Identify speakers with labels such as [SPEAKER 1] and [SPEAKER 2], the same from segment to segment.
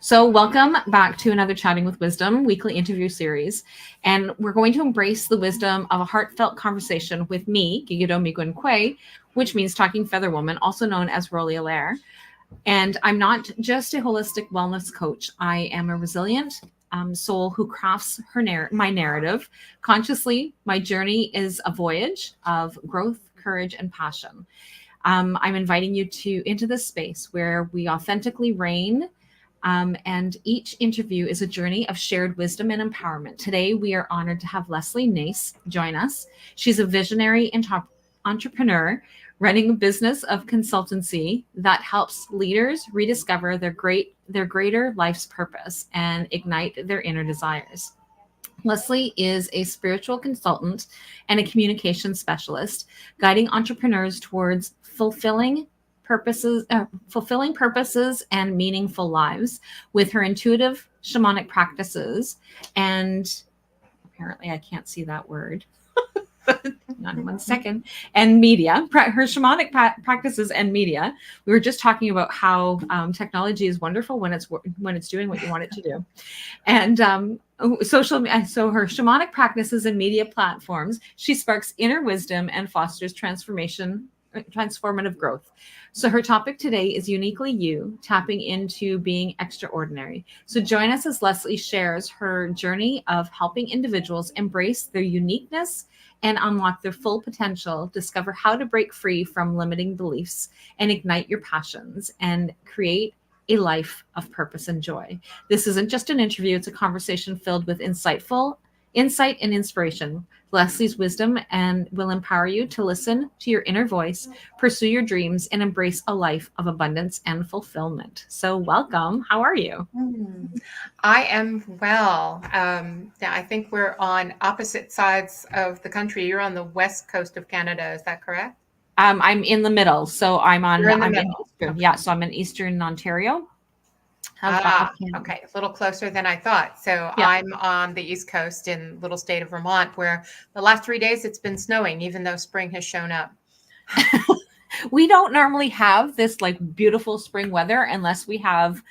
[SPEAKER 1] So, welcome back to another Chatting with Wisdom weekly interview series. And we're going to embrace the wisdom of a heartfelt conversation with me, Geegado Megwan Kwe, which means talking feather woman, also known as Rollie Allaire. And I'm not just a holistic wellness coach, I am a resilient soul who crafts my narrative consciously. My journey is a voyage of growth, courage, and passion. I'm inviting you into this space where we authentically reign, and each interview is a journey of shared wisdom and empowerment. Today, we are honored to have Lesley Nase join us. She's a visionary entrepreneur running a business of consultancy that helps leaders rediscover their greater life's purpose and ignite their inner desires. Lesley is a spiritual consultant and a communication specialist, guiding entrepreneurs towards fulfilling purposes and meaningful lives with her intuitive shamanic practices. And apparently I can't see that word. Not in 1 second. And media, her shamanic practices and media. We were just talking about how technology is wonderful when it's doing what you want it to do. And so her shamanic practices and media platforms, she sparks inner wisdom and fosters transformative growth. So her topic today is uniquely you, tapping into being extraordinary. So join us as Lesley shares her journey of helping individuals embrace their uniqueness and unlock their full potential, discover how to break free from limiting beliefs and ignite your passions and create a life of purpose and joy. This isn't just an interview, it's a conversation filled with insight and inspiration. Lesley's wisdom and will empower you to listen to your inner voice, pursue your dreams, and embrace a life of abundance and fulfillment. So welcome. How are you?
[SPEAKER 2] I am well. I think we're on opposite sides of the country. You're on the west coast of Canada. Is that correct?
[SPEAKER 1] I'm in the middle. So I'm in
[SPEAKER 2] middle.
[SPEAKER 1] Eastern. Okay. Yeah. So I'm in Eastern Ontario.
[SPEAKER 2] Okay. A little closer than I thought. So yeah. I'm on the East Coast in little state of Vermont, where the last 3 days it's been snowing, even though spring has shown up.
[SPEAKER 1] We don't normally have this like beautiful spring weather unless we have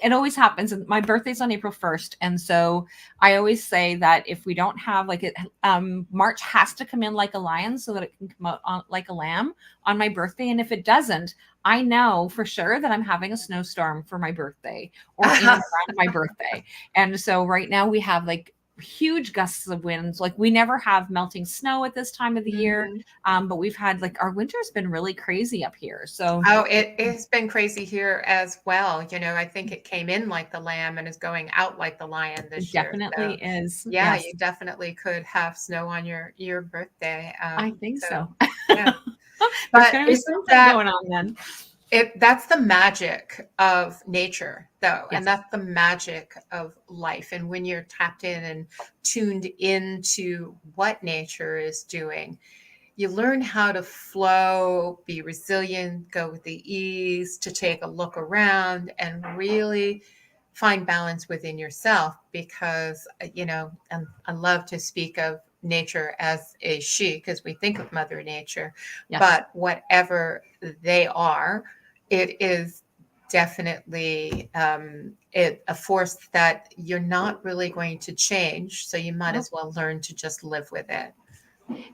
[SPEAKER 1] it always happens. And my birthday's on April 1st. And so I always say that if we don't have March has to come in like a lion so that it can come out like a lamb on my birthday. And if it doesn't, I know for sure that I'm having a snowstorm for my birthday or in around my birthday. And so right now we have like huge gusts of winds. Like we never have melting snow at this time of the year. But we've had our winter's been really crazy up here. So
[SPEAKER 2] it has been crazy here as well. I think it came in like the lamb and is going out like the lion this year.
[SPEAKER 1] Definitely is.
[SPEAKER 2] Yeah, yes. You definitely could have snow on your birthday.
[SPEAKER 1] I think so.
[SPEAKER 2] Yeah.
[SPEAKER 1] But isn't that going on then?
[SPEAKER 2] That's the magic of nature, though.
[SPEAKER 1] Yes.
[SPEAKER 2] And that's the magic of life. And when you're tapped in and tuned into what nature is doing, you learn how to flow, be resilient, go with the ease, to take a look around and really find balance within yourself. Because, and I love to speak of nature as a she, because we think of Mother Nature, yes. But whatever they are, it is definitely a force that you're not really going to change. So you might as well learn to just live with it.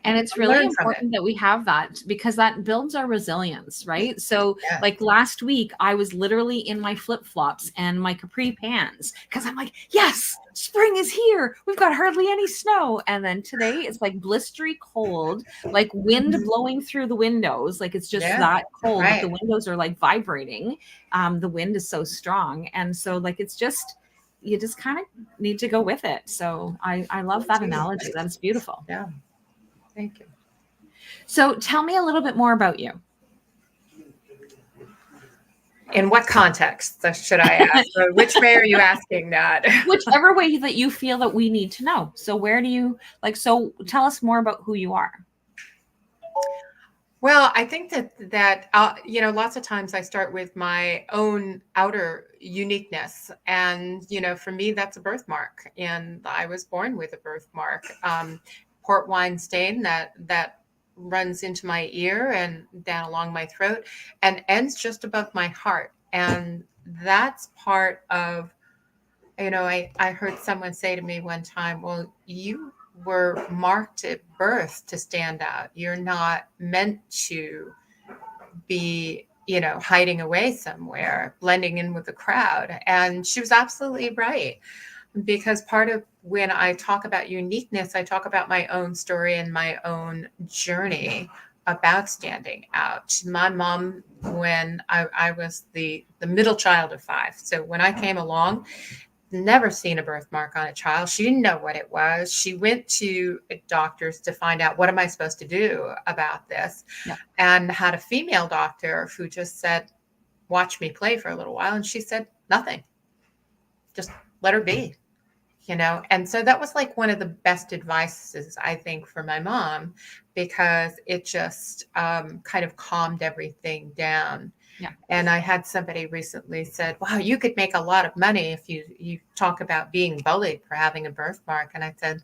[SPEAKER 1] And it's really important that we have that, because that builds our resilience, right? So like last week, I was literally in my flip-flops and my capri pants because I'm like, yes, spring is here. We've got hardly any snow. And then today it's like blistery cold, like wind blowing through the windows. Like it's just that cold. Right. The windows are like vibrating. The wind is so strong. And so like, it's just, you just kind of need to go with it. So I love that analogy. That is beautiful.
[SPEAKER 2] Yeah. Thank you.
[SPEAKER 1] So tell me a little bit more about you.
[SPEAKER 2] In what context should I ask? Or which way are you asking that?
[SPEAKER 1] Whichever way that you feel that we need to know. So where do you so tell us more about who you are.
[SPEAKER 2] Well, I think that lots of times I start with my own outer uniqueness. And, for me, that's a birthmark. And I was born with a birthmark. Port wine stain that runs into my ear and down along my throat and ends just above my heart. And that's part of, I heard someone say to me one time, well, you were marked at birth to stand out. You're not meant to be, hiding away somewhere, blending in with the crowd. And she was absolutely right. Because part of when I talk about uniqueness, I talk about my own story and my own journey about standing out. My mom, when I was the middle child of five, so when I came along, never seen a birthmark on a child. She didn't know what it was. She went to doctors to find out, what am I supposed to do about this?
[SPEAKER 1] Yeah.
[SPEAKER 2] And had a female doctor who just said, watch me play for a little while. And she said, nothing, just let her be. And so that was like one of the best advices, I think, for my mom, because it just kind of calmed everything down.
[SPEAKER 1] Yeah.
[SPEAKER 2] And I had somebody recently said, wow, you could make a lot of money if you talk about being bullied for having a birthmark. And I said,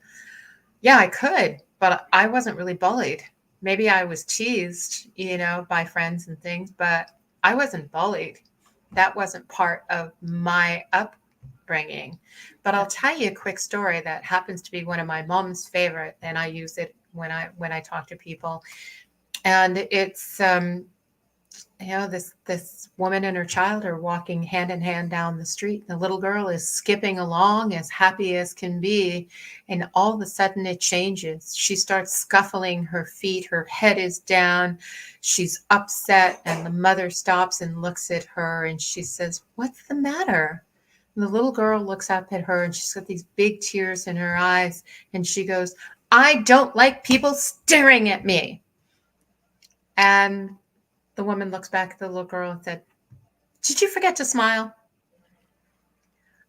[SPEAKER 2] yeah, I could, but I wasn't really bullied. Maybe I was teased, by friends and things, but I wasn't bullied. That wasn't part of my upbringing. But I'll tell you a quick story that happens to be one of my mom's favorite, and I use it when I talk to people. And it's this woman and her child are walking hand in hand down the street. The little girl is skipping along as happy as can be, and all of a sudden it changes. She starts scuffling her feet, her head is down, she's upset, and the mother stops and looks at her and she says, what's the matter? And the little girl looks up at her and she's got these big tears in her eyes, and she goes, I don't like people staring at me. And the woman looks back at the little girl and said, did you forget to smile?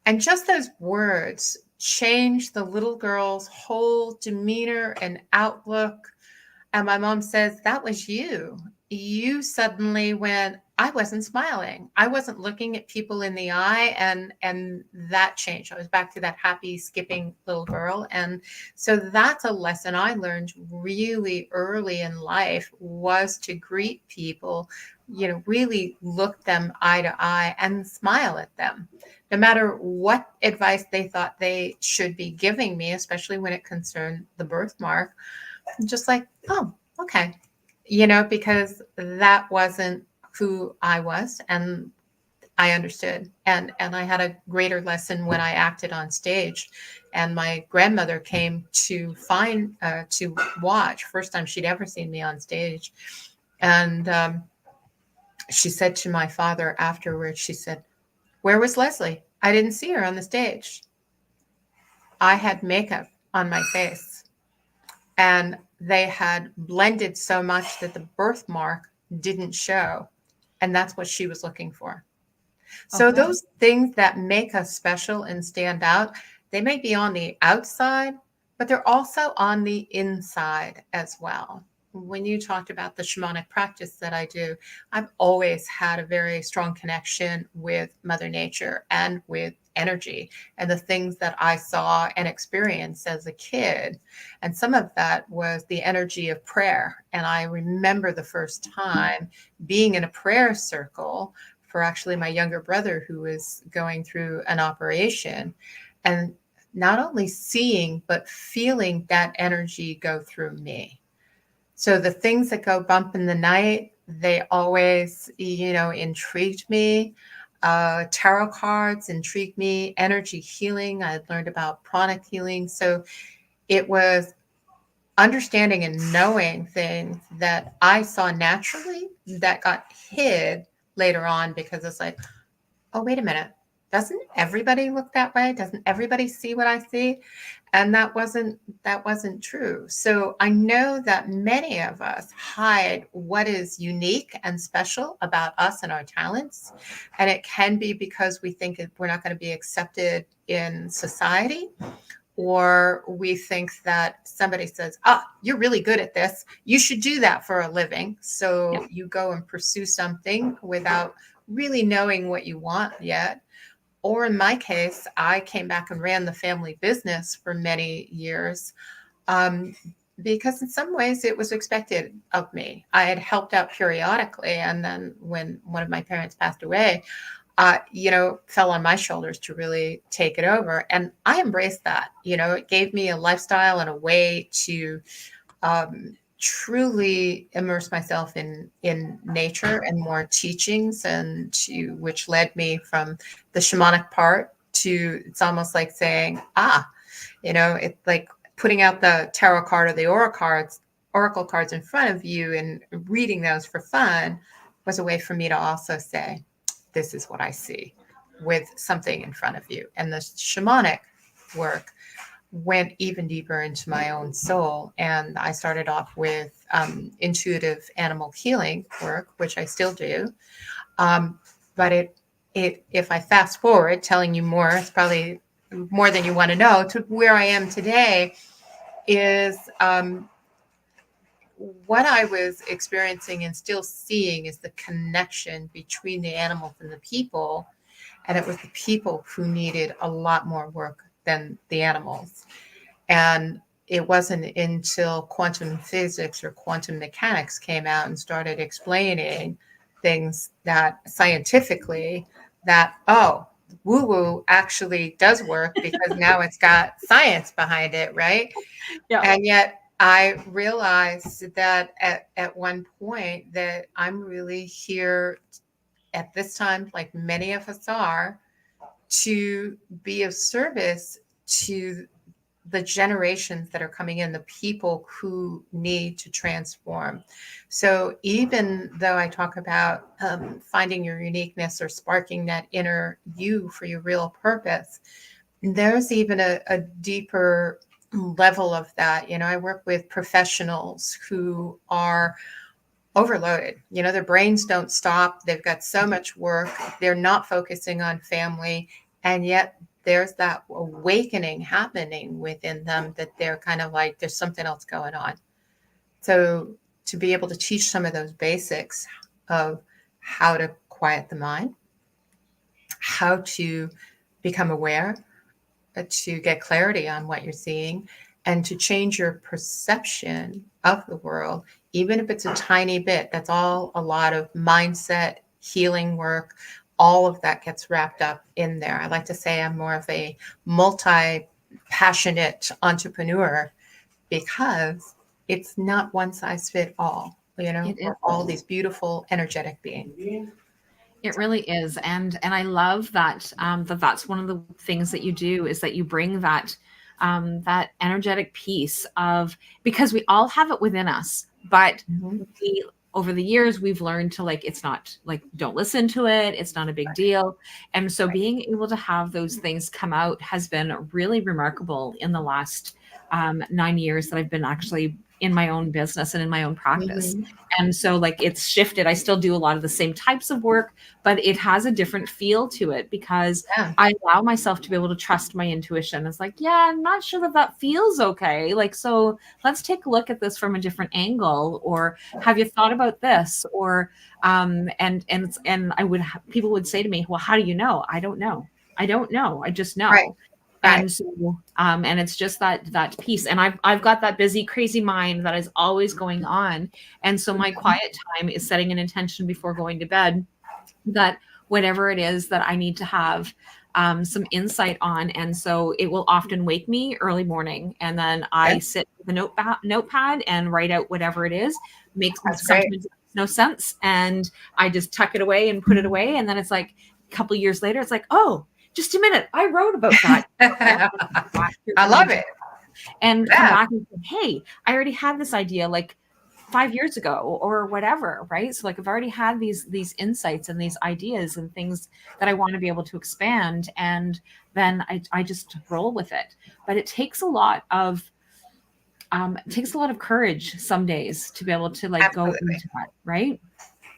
[SPEAKER 2] And just those words changed the little girl's whole demeanor and outlook. And my mom says, that was you. You suddenly went, I wasn't smiling. I wasn't looking at people in the eye. And that changed. I was back to that happy, skipping little girl. And so that's a lesson I learned really early in life, was to greet people, really look them eye to eye and smile at them, no matter what advice they thought they should be giving me, especially when it concerned the birthmark. Just like, oh, okay. Because that wasn't who I was, and I understood. And I had a greater lesson when I acted on stage. And my grandmother came to watch, first time she'd ever seen me on stage. And she said to my father afterwards, she said, where was Lesley? I didn't see her on the stage. I had makeup on my face, and they had blended so much that the birthmark didn't show. And that's what she was looking for. So
[SPEAKER 1] Okay.
[SPEAKER 2] those things that make us special and stand out, they may be on the outside, but they're also on the inside as well. When you talked about the shamanic practice that I do, I've always had a very strong connection with Mother Nature and with energy and the things that I saw and experienced as a kid. And some of that was the energy of prayer. And I remember the first time being in a prayer circle for actually my younger brother who was going through an operation, and not only seeing, but feeling that energy go through me. So the things that go bump in the night, they always, intrigued me. Tarot cards intrigued me. Energy healing, I learned about pranic healing. So it was understanding and knowing things that I saw naturally that got hid later on, because it's like, oh, wait a minute. Doesn't everybody look that way? Doesn't everybody see what I see? And that wasn't true. So I know that many of us hide what is unique and special about us and our talents. And it can be because we think we're not going to be accepted in society, or we think that somebody says, you're really good at this, you should do that for a living. So you go and pursue something without really knowing what you want yet. Or in my case, I came back and ran the family business for many years, because in some ways it was expected of me. I had helped out periodically. And then when one of my parents passed away, fell on my shoulders to really take it over. And I embraced that. It gave me a lifestyle and a way to truly immerse myself in nature and more teachings, and which led me from the shamanic part to, it's almost like saying, it's like putting out the tarot card or the oracle cards in front of you and reading those for fun was a way for me to also say, this is what I see with something in front of you. And the shamanic work went even deeper into my own soul. And I started off with intuitive animal healing work, which I still do. But if I fast forward, telling you more, it's probably more than you want to know, to where I am today, is what I was experiencing and still seeing is the connection between the animals and the people. And it was the people who needed a lot more work than the animals. And it wasn't until quantum physics or quantum mechanics came out and started explaining things that scientifically that, woo-woo actually does work, because now it's got science behind it, right?
[SPEAKER 1] Yeah.
[SPEAKER 2] And yet I realized that at one point that I'm really here at this time, like many of us are, to be of service to the generations that are coming in, the people who need to transform. So even though I talk about finding your uniqueness or sparking that inner you for your real purpose, there's even a deeper level of that. I work with professionals who are overloaded. Their brains don't stop. They've got so much work. They're not focusing on family. And yet there's that awakening happening within them that they're kind of like, there's something else going on. So to be able to teach some of those basics of how to quiet the mind, how to become aware, to get clarity on what you're seeing, and to change your perception of the world, even if it's a tiny bit, that's all a lot of mindset, healing work. All of that gets wrapped up in there. I like to say I'm more of a multi-passionate entrepreneur, because it's not one size fit all. We're all these beautiful, energetic beings.
[SPEAKER 1] It really is. And I love that, that's one of the things that you do, is that you bring that that energetic piece of, because we all have it within us, but over the years, we've learned to, like, it's not, like, don't listen to it. It's not a big deal. And so being able to have those things come out has been really remarkable in the last 9 years that I've been actually in my own business and in my own practice. And so, like, it's shifted. I still do a lot of the same types of work, but it has a different feel to it, because I allow myself to be able to trust my intuition. It's like, yeah, I'm not sure that feels okay. Like, so let's take a look at this from a different angle, or have you thought about this? Or, and I would, people would say to me, well, how do you know? I don't know. I don't know. I just know.
[SPEAKER 2] Right.
[SPEAKER 1] And so, and it's just that piece. And I've got that busy, crazy mind that is always going on. And so my quiet time is setting an intention before going to bed that whatever it is that I need to have some insight on. And so it will often wake me early morning. And then I sit with a notepad and write out whatever it is. Makes sometimes no sense. And I just tuck it away and put it away. And then it's like a couple of years later, it's like, oh, just a minute, I wrote about that.
[SPEAKER 2] I love it.
[SPEAKER 1] And come back and say, hey, I already had this idea like 5 years ago or whatever, right? So, like, I've already had these insights and these ideas and things that I want to be able to expand, and then I just roll with it. But it takes a lot of courage some days to be able to, like, go into that, right?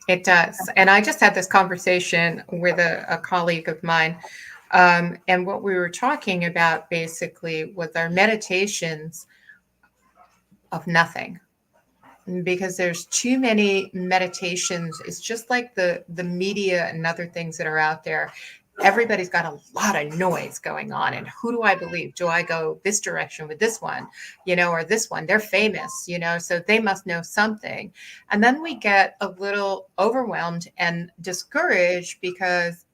[SPEAKER 2] It does. And I just had this conversation with a colleague of mine. And what we were talking about basically was our meditations of nothing, because there's too many meditations. It's just like the media and other things that are out there. everybody's got a lot of noise going on. And who do I believe? Do I go this direction with this one, or this one? They're famous, so they must know something. And then we get a little overwhelmed and discouraged because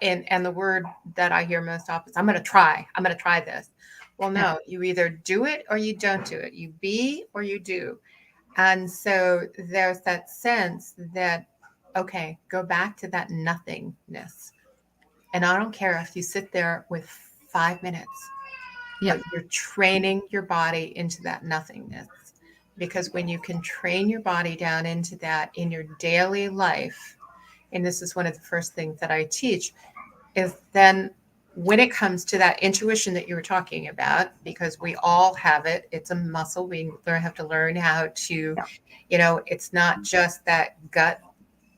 [SPEAKER 2] and the word that I hear most often is, I'm going to try this. Well, no, you either do it or you don't do it. You be or you do. And so there's that sense that, okay, go back to that nothingness. And I don't care if you sit there with 5 minutes, but you're training your body into that nothingness. Because when you can train your body down into that in your daily life, and this is one of the first things that I teach, is then when it comes to that intuition that you were talking about, because we all have it, it's a muscle. We have to learn how to, it's not just that gut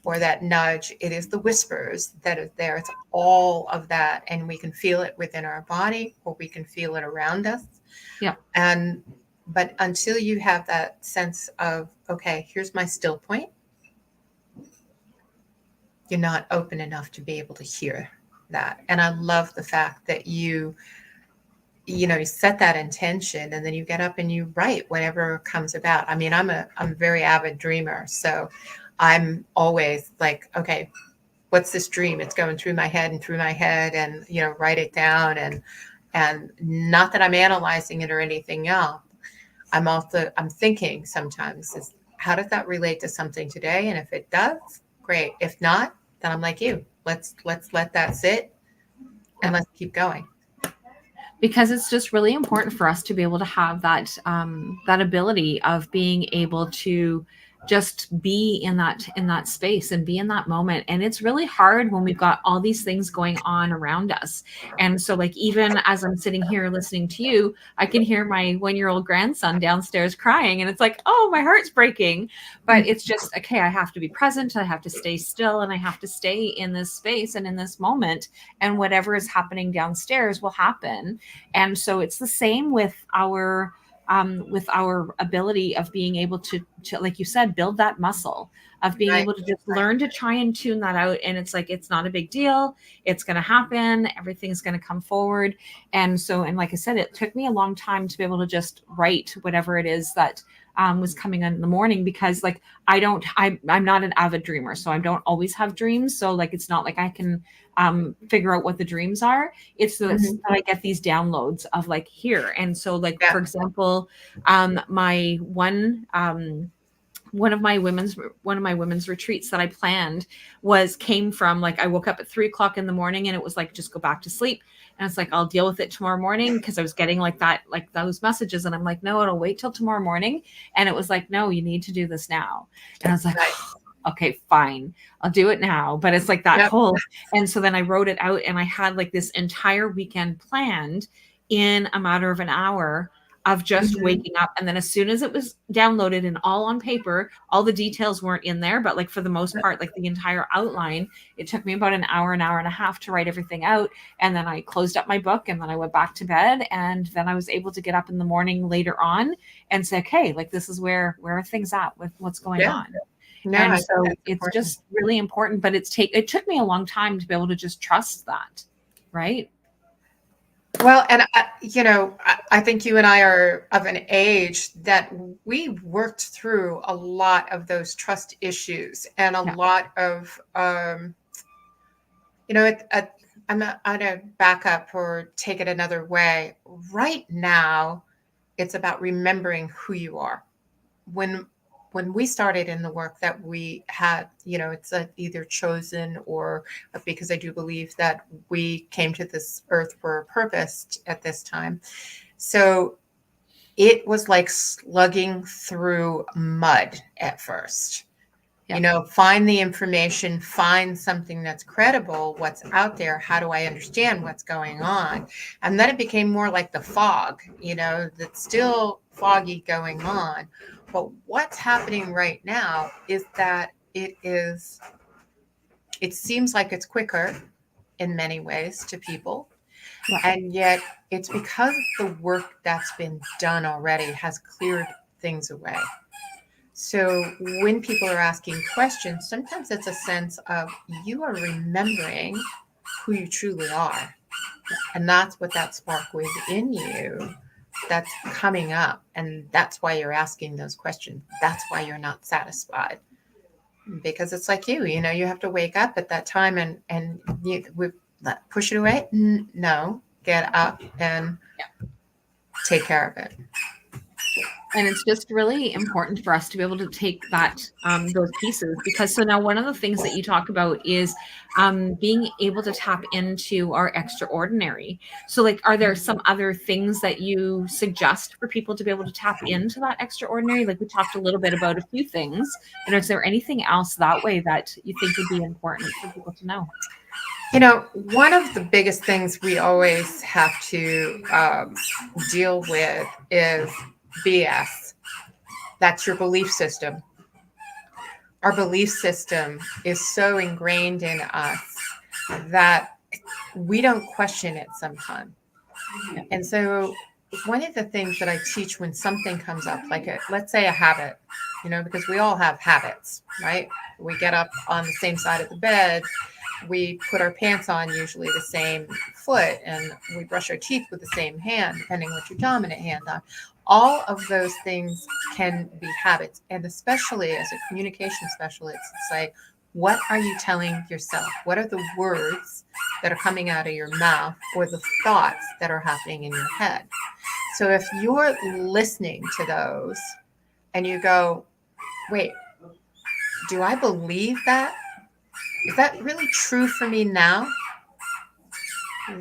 [SPEAKER 2] or that nudge, it is the whispers that is there. It's all of that. And we can feel it within our body, or we can feel it around us.
[SPEAKER 1] Yeah.
[SPEAKER 2] But until you have that sense of, okay, here's my still point, you're not open enough to be able to hear that. And I love the fact that you set that intention, and then you get up and you write whenever it comes about. I mean, I'm a very avid dreamer. So I'm always like, okay, what's this dream? It's going through my head and, write it down. And not that I'm analyzing it or anything else. I'm thinking sometimes, is how does that relate to something today? And if it does, great. If not, then I'm like you, let's let that sit and let's keep going.
[SPEAKER 1] Because it's just really important for us to be able to have that that ability of being able to just be in that space and be in that moment. And it's really hard when we've got all these things going on around us. And so, like, even as I'm sitting here listening to you, I can hear my 1-year-old grandson downstairs crying, and it's like, oh, my heart's breaking. But it's just, okay, I have to be present, I have to stay still, and I have to stay in this space and in this moment, and whatever is happening downstairs will happen. And so it's the same with our ability of being able to, like you said, build that muscle of being able to just learn to try and tune that out. And it's like, it's not a big deal. It's going to happen. Everything's going to come forward. And so, and like I said, it took me a long time to be able to just write whatever it is that was coming in the morning, because like, I'm not an avid dreamer. So I don't always have dreams. So like, it's not like I can figure out what the dreams are. It's that I get these downloads of like here. And so like, for example, my one of my women's retreats that I planned came from, like, I woke up at 3:00 in the morning and it was like, just go back to sleep. And it's like, I'll deal with it tomorrow morning. Cause I was getting like that, like those messages. And I'm like, no, it'll wait till tomorrow morning. And it was like, no, you need to do this now. And I was like, okay, fine, I'll do it now. But it's like that whole, and so then I wrote it out, and I had like this entire weekend planned in a matter of an hour of just waking up. And then as soon as it was downloaded and all on paper, all the details weren't in there, but like for the most part, like the entire outline, it took me about an hour and a half to write everything out. And then I closed up my book, and then I went back to bed. And then I was able to get up in the morning later on and say, okay, like this is where are things at with what's going on. No, and so it's important. Just really important, but it took me a long time to be able to just trust that. Right.
[SPEAKER 2] Well, and I think you and I are of an age that we worked through a lot of those trust issues and a lot of, I'm going to back up or take it another way. Right now, it's about remembering who you are. When we started in the work that we had, it's either chosen or because I do believe that we came to this earth for a purpose at this time. So it was like slugging through mud at first. Find the information, find something that's credible, what's out there, how do I understand what's going on? And then it became more like the fog, that's still foggy going on. But what's happening right now is that it seems like it's quicker in many ways to people. And yet it's because the work that's been done already has cleared things away. So when people are asking questions, sometimes it's a sense of you are remembering who you truly are. And that's what that spark within you that's coming up. And that's why you're asking those questions. That's why you're not satisfied. Because it's like you know, you have to wake up at that time and we push it away. No, get up and take care of it.
[SPEAKER 1] And it's just really important for us to be able to take that those pieces, because so now one of the things that you talk about is being able to tap into our extraordinary. So like, are there some other things that you suggest for people to be able to tap into that extraordinary? Like we talked a little bit about a few things, and is there anything else that way that you think would be important for people to know?
[SPEAKER 2] You know, one of the biggest things we always have to deal with is BS. That's your belief system. Our belief system is so ingrained in us that we don't question it sometimes. And so one of the things that I teach when something comes up, like let's say a habit, you know, because we all have habits, right? We get up on the same side of the bed. We put our pants on usually the same foot, and we brush our teeth with the same hand, depending what your dominant hand on. All of those things can be habits. And especially as a communication specialist, it's like, what are you telling yourself? What are the words that are coming out of your mouth or the thoughts that are happening in your head? So if you're listening to those and you go, wait, do I believe that? Is that really true for me now?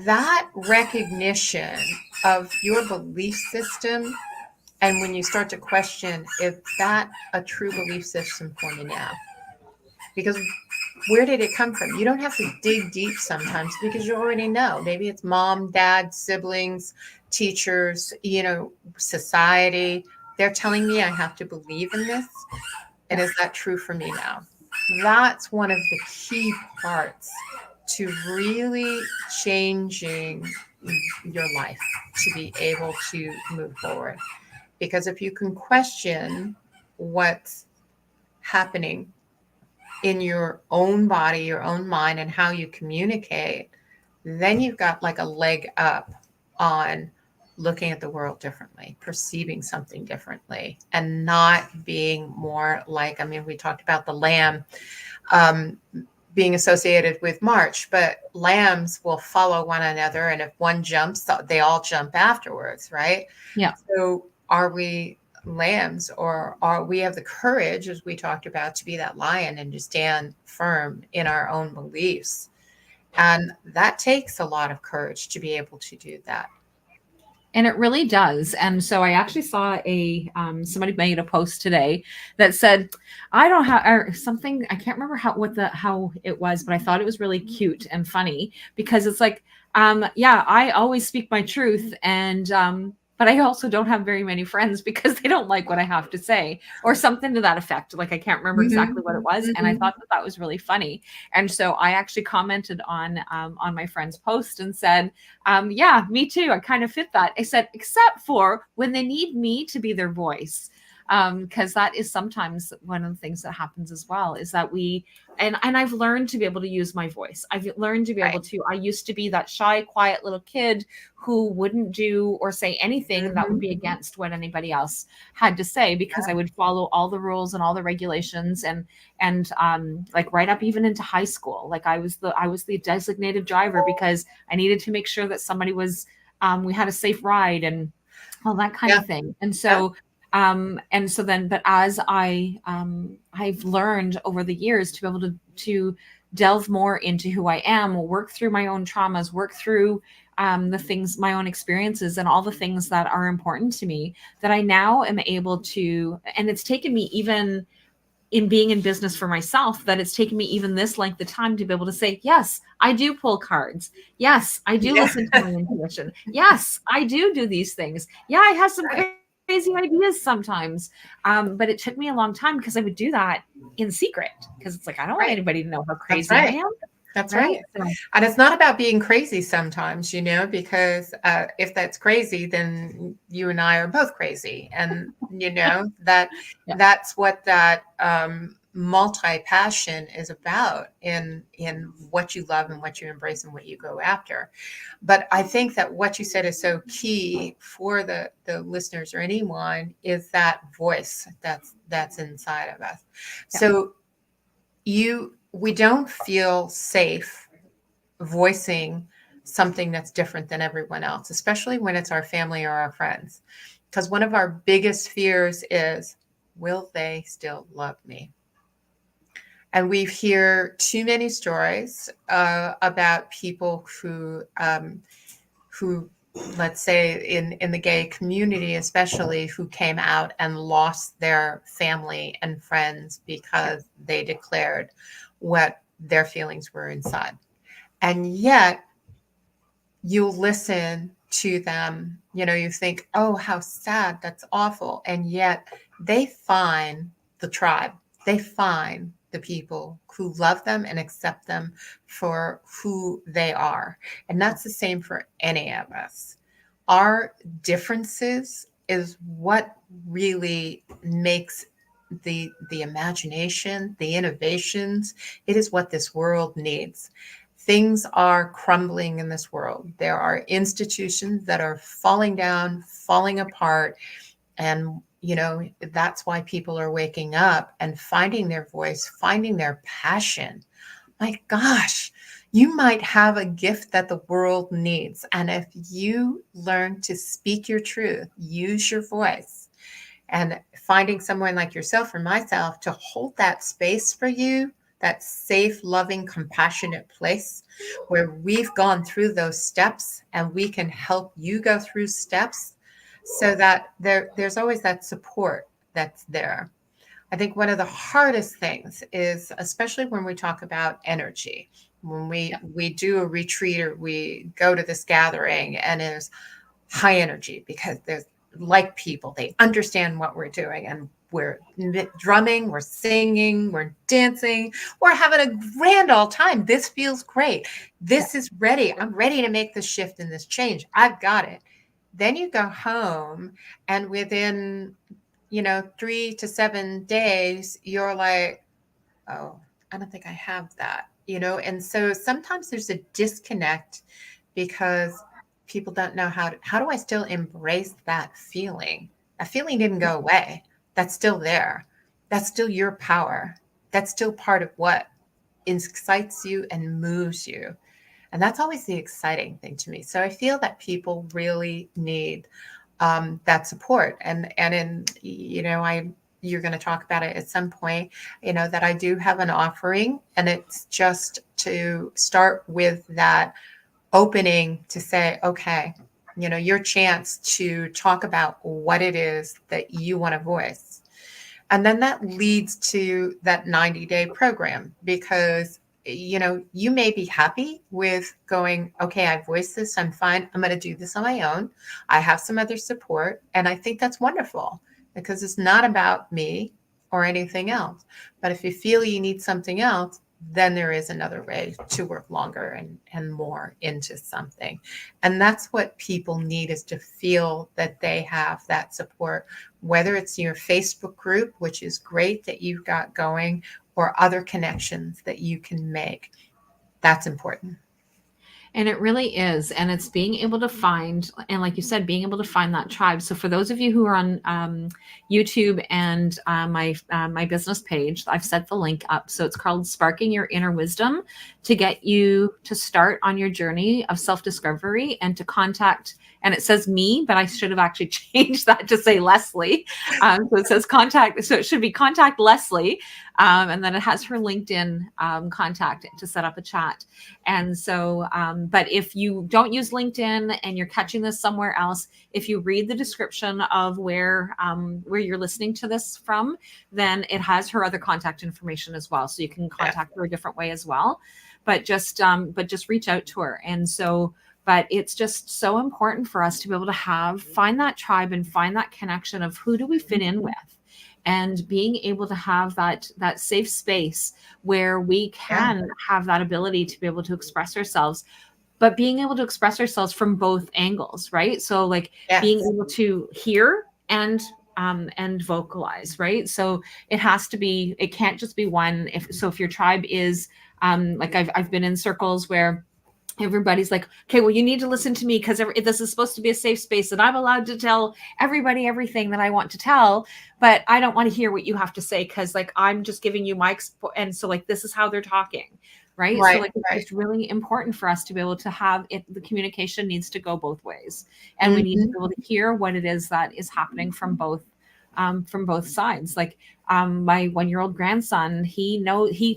[SPEAKER 2] That recognition of your belief system, and when you start to question, is that a true belief system for me now? Because where did it come from? You don't have to dig deep sometimes because you already know. Maybe it's mom, dad, siblings, teachers, you know, society. They're telling me I have to believe in this. And is that true for me now? That's one of the key parts to really changing your life, to be able to move forward. Because if you can question what's happening in your own body, your own mind, and how you communicate, then you've got like a leg up on looking at the world differently, perceiving something differently, and not being more like, I mean, we talked about the lamb being associated with March, but lambs will follow one another. And if one jumps, they all jump afterwards, right?
[SPEAKER 1] Yeah.
[SPEAKER 2] So are we lambs, or are we have the courage, as we talked about, to be that lion and to stand firm in our own beliefs? And that takes a lot of courage to be able to do that.
[SPEAKER 1] And it really does. And so I actually saw somebody made a post today that said, I don't have, or something, I can't remember how it was, but I thought it was really cute and funny, because it's like, yeah, I always speak my truth, and but I also don't have very many friends because they don't like what I have to say, or something to that effect. Like, I can't remember exactly what it was. And I thought that was really funny. And so I actually commented on my friend's post and said, yeah, me too. I kind of fit that. I said, except for when they need me to be their voice. Because that is sometimes one of the things that happens as well, is that and I've learned to be able to use my voice. I've learned to be able to, I used to be that shy, quiet little kid who wouldn't do or say anything that would be against what anybody else had to say, because I would follow all the rules and all the regulations, and like right up even into high school. Like I was the designated driver because I needed to make sure that somebody was, we had a safe ride and all that kind of thing. And so but as I've learned over the years to be able to delve more into who I am, work through my own traumas, work through the things, my own experiences, and all the things that are important to me, that I now am able to, and it's taken me even in being in business for myself, that it's taken me even this length of time to be able to say, yes, I do pull cards. Yes, I do listen to my intuition. Yes, I do these things. Yeah, I have some crazy ideas sometimes. But it took me a long time because I would do that in secret, because it's like, I don't want anybody to know how crazy I am.
[SPEAKER 2] That's right. So, and it's not about being crazy sometimes, you know, because if that's crazy, then you and I are both crazy. And, you know, that's what that multi-passion is about in what you love and what you embrace and what you go after. But I think that what you said is so key for the listeners or anyone, is that voice that's inside of us.
[SPEAKER 1] Yeah.
[SPEAKER 2] So we don't feel safe voicing something that's different than everyone else, especially when it's our family or our friends. Because one of our biggest fears is, will they still love me? And we hear too many stories about people who, let's say in the gay community, especially, who came out and lost their family and friends because they declared what their feelings were inside. And yet you listen to them, you think, oh, how sad, that's awful. And yet they find the tribe, they find the people who love them and accept them for who they are. And that's the same for any of us. Our differences is what really makes the imagination, the innovations. It is what this world needs. Things are crumbling in this world. There are institutions that are falling down, falling apart. And, that's why people are waking up and finding their voice, finding their passion. My gosh, you might have a gift that the world needs. And if you learn to speak your truth, use your voice, and finding someone like yourself or myself to hold that space for you, that safe, loving, compassionate place where we've gone through those steps and we can help you go through steps, so that there's always that support that's there. I think one of the hardest things is, especially when we talk about energy, when we do a retreat or we go to this gathering and there's high energy, because there's like people, they understand what we're doing, and we're drumming, we're singing, we're dancing, we're having a grand old time. This feels great. This is ready. I'm ready to make this shift and this change. I've got it. Then you go home, and within 3 to 7 days, you're like, oh, I don't think I have that, And so sometimes there's a disconnect because people don't know how do I still embrace that feeling? That feeling didn't go away. That's still there. That's still your power. That's still part of what excites you and moves you. And that's always the exciting thing to me. So I feel that people really need that support. And you're going to talk about it at some point, that I do have an offering, and it's just to start with that opening to say, okay, your chance to talk about what it is that you want to voice. And then that leads to that 90-day program, because you may be happy with going, okay, I voiced this, I'm fine, I'm going to do this on my own. I have some other support. And I think that's wonderful, because it's not about me or anything else. But if you feel you need something else, then there is another way to work longer and more into something. And that's what people need, is to feel that they have that support, whether it's your Facebook group, which is great that you've got going, or other connections that you can make. That's important.
[SPEAKER 1] And it really is. And it's being able to find, and like you said, being able to find that tribe. So for those of you who are on YouTube and my business page, I've set the link up. So it's called Sparking Your Inner Wisdom, to get you to start on your journey of self-discovery, and to contact, and it says me, but I should have actually changed that to say Lesley. So it says contact. So it should be contact Lesley. And then it has her LinkedIn contact to set up a chat. And so, but if you don't use LinkedIn and you're catching this somewhere else, if you read the description of where you're listening to this from, then it has her other contact information as well. So you can contact her a different way as well. But just reach out to her. And so, but it's just so important for us to be able to find that tribe and find that connection of who do we fit in with. And being able to have that safe space where we can have that ability to be able to express ourselves, but being able to express ourselves from both angles, right? So like being able to hear and and vocalize, right? So it has to be, it can't just be one. If your tribe is, like I've been in circles where everybody's like, okay, well, you need to listen to me because this is supposed to be a safe space and I'm allowed to tell everybody everything that I want to tell, but I don't want to hear what you have to say because like I'm just giving you my and so like this is how they're talking, right? So like it's really important for us to be able to have it. The communication needs to go both ways, and we need to be able to hear what it is that is happening from both sides. Like my 1-year-old grandson, he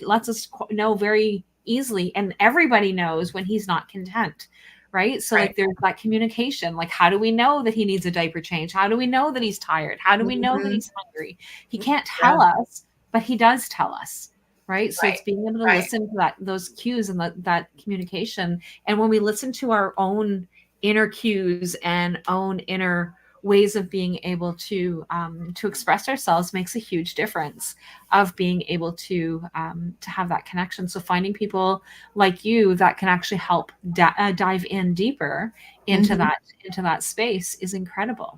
[SPEAKER 1] lets us know very easily, and everybody knows when he's not content, right? So like there's that communication. Like, how do we know that he needs a diaper change? How do we know that he's tired? How do we know that he's hungry? He can't tell us, but he does tell us, right? So it's being able to listen to those cues and that communication. And when we listen to our own inner cues and own inner ways of being able to express ourselves, makes a huge difference of being able to have that connection. So finding people like you that can actually help dive in deeper into that space is incredible.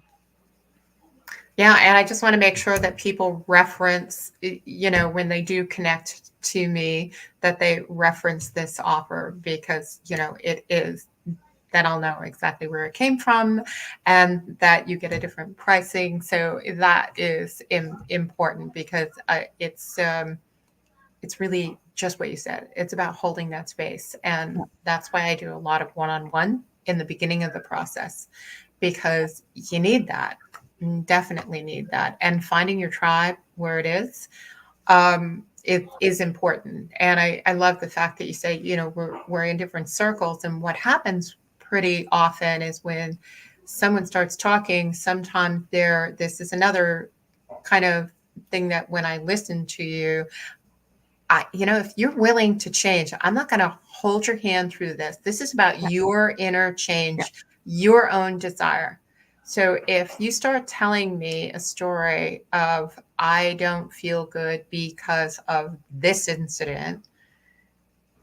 [SPEAKER 2] Yeah, and I just want to make sure that people reference, when they do connect to me, that they reference this offer, because it is, then I'll know exactly where it came from and that you get a different pricing. So that is important, because it's really just what you said. It's about holding that space. And that's why I do a lot of one-on-one in the beginning of the process, because you need that. You definitely need that. And finding your tribe where it is important. And I love the fact that you say, we're in different circles, and what happens pretty often is when someone starts talking, sometimes this is another kind of thing that when I listen to you, if you're willing to change, I'm not going to hold your hand through this. This is about your inner change, your own desire. So if you start telling me a story of, I don't feel good because of this incident,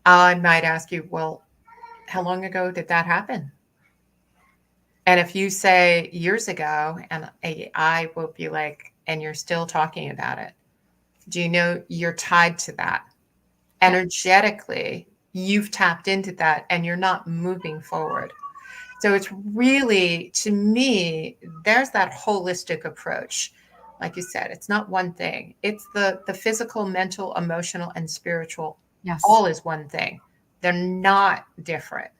[SPEAKER 2] I might ask you, well, how long ago did that happen? And if you say years ago, and I will be like, and you're still talking about it, do you know you're tied to that? Energetically, you've tapped into that and you're not moving forward. So it's really, to me, there's that holistic approach. Like you said, it's not one thing. It's the physical, mental, emotional, and spiritual.
[SPEAKER 1] Yes.
[SPEAKER 2] All is one thing. They're not different.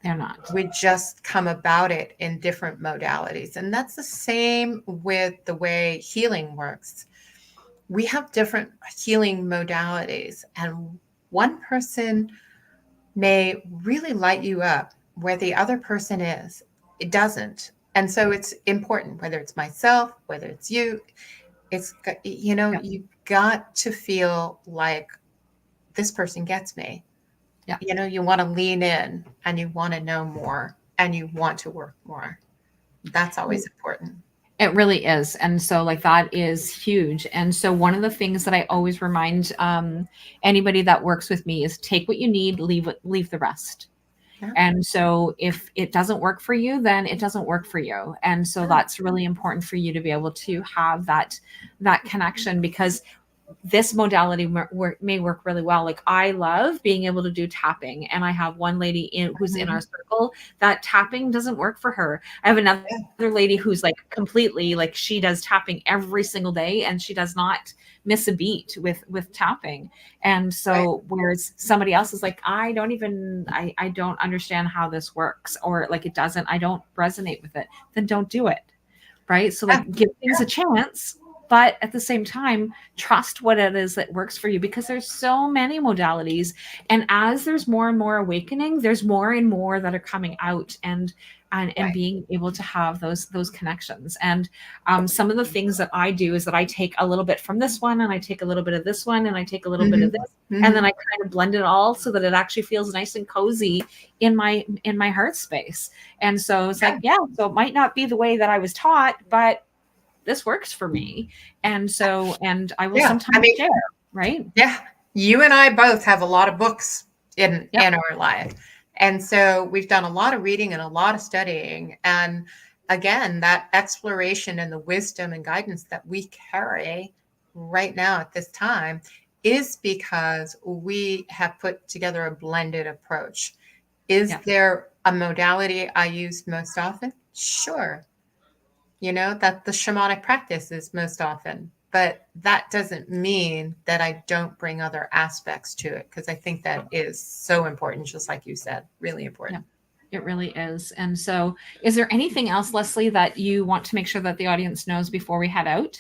[SPEAKER 1] They're not.
[SPEAKER 2] We just come about it in different modalities. And that's the same with the way healing works. We have different healing modalities, and one person may really light you up where the other person is. It doesn't. And so it's important, whether it's myself, whether it's you, it's, you've got to feel like this person gets me.
[SPEAKER 1] Yeah.
[SPEAKER 2] You want to lean in and you want to know more and you want to work more. That's always important.
[SPEAKER 1] It really is. And so like that is huge. And so one of the things that I always remind anybody that works with me is take what you need, leave the rest. Yeah. And so if it doesn't work for you, then it doesn't work for you. And so that's really important for you to be able to have that connection, because this modality may work really well. Like I love being able to do tapping, and I have one lady who's in our circle that tapping doesn't work for her. I have another lady who's like completely like, she does tapping every single day and she does not miss a beat with tapping. And so whereas somebody else is like, I don't understand how this works, or like I don't resonate with it, then don't do it. Right. So like give things a chance, but at the same time, trust what it is that works for you, because there's so many modalities. And as there's more and more awakening, there's more and more that are coming out and being able to have those connections. And some of the things that I do is that I take a little bit from this one, and I take a little bit of this one, and I take a little bit of this, and then I kind of blend it all so that it actually feels nice and cozy in my heart space. And so it's like, so it might not be the way that I was taught, but this works for me. And so, and I will sometimes share, right? Yeah.
[SPEAKER 2] You and I both have a lot of books in our life. And so we've done a lot of reading and a lot of studying. And again, that exploration and the wisdom and guidance that we carry right now at this time is because we have put together a blended approach. Is there a modality I use most often? Sure. That the shamanic practice is most often, but that doesn't mean that I don't bring other aspects to it, because I think that is so important, just like you said, really important.
[SPEAKER 1] Yeah, it really is. And so is there anything else, Lesley, that you want to make sure that the audience knows before we head out?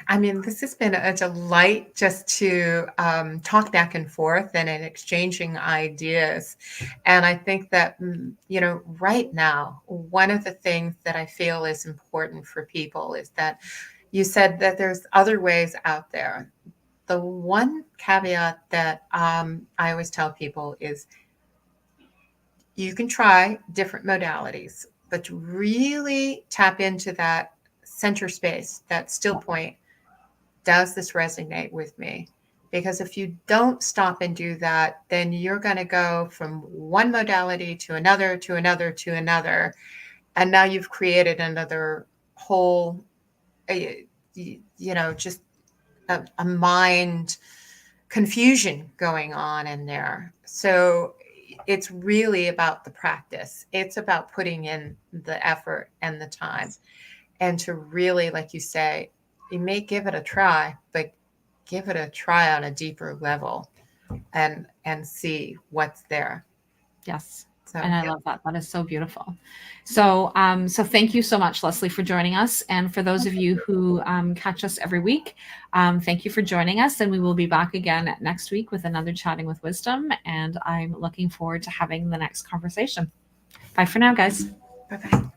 [SPEAKER 2] I mean, this has been a delight just to talk back and forth and in exchanging ideas. And I think that, right now, one of the things that I feel is important for people is that you said that there's other ways out there. The one caveat that I always tell people is you can try different modalities, but to really tap into that center space, that still point. Does this resonate with me? Because if you don't stop and do that, then you're going to go from one modality to another, to another, to another. And now you've created another whole, just a mind confusion going on in there. So it's really about the practice. It's about putting in the effort and the time. And to really, like you say, you may give it a try, but give it a try on a deeper level and see what's there.
[SPEAKER 1] Yes. And I love that. That is so beautiful. So, so thank you so much, Lesley, for joining us. And for those of you who catch us every week, thank you for joining us. And we will be back again next week with another Chatting with Wisdom. And I'm looking forward to having the next conversation. Bye for now, guys.
[SPEAKER 2] Bye-bye.